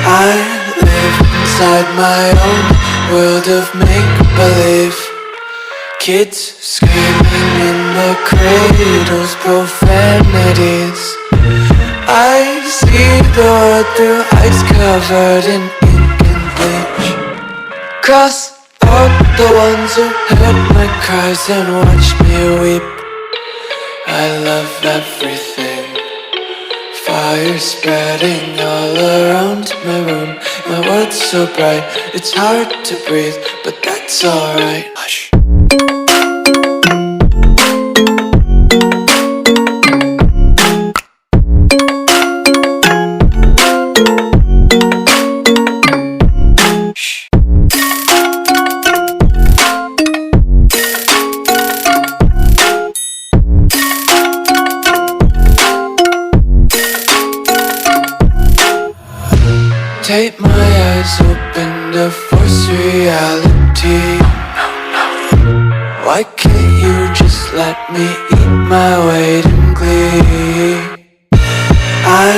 I live inside my own world of make-believe. Kids screaming in the cradles, profanities. I see the world through ice covered in ink and bleach. Cross out the ones who heard my cries and watched me weep. I love everything Fire spreading all around my room. My world's so bright, it's hard to breathe, but that's alright. Hush. Take my eyes open to force reality. Why can't you just let me eat my weight in glee? I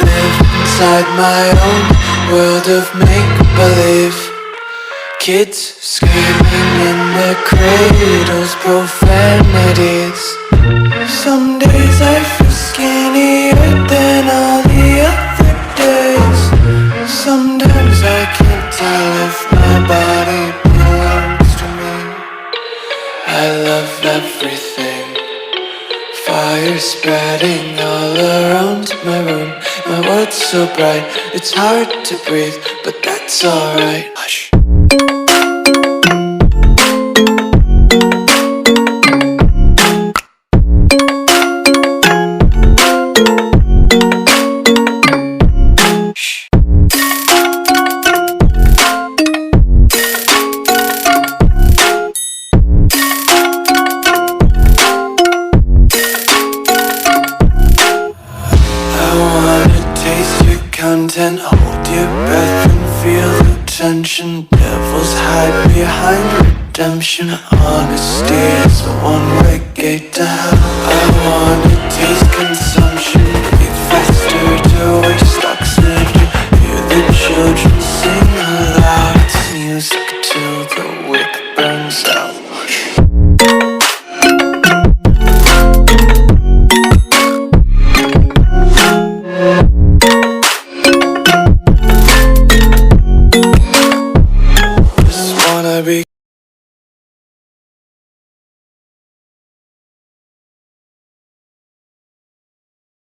live inside my own world of make-believe. Kids screaming in their cradles, profanities. Some days I feel skinnier than all the other days. Sometimes I can't tell if my body belongs to me. I love everything. Fire spreading all around my room. My world's so bright, it's hard to breathe, but that's alright. Hush. Content, hold your breath and feel the tension. Devils hide behind redemption. Honesty is a one-way gate to hell. I wanna taste consumption.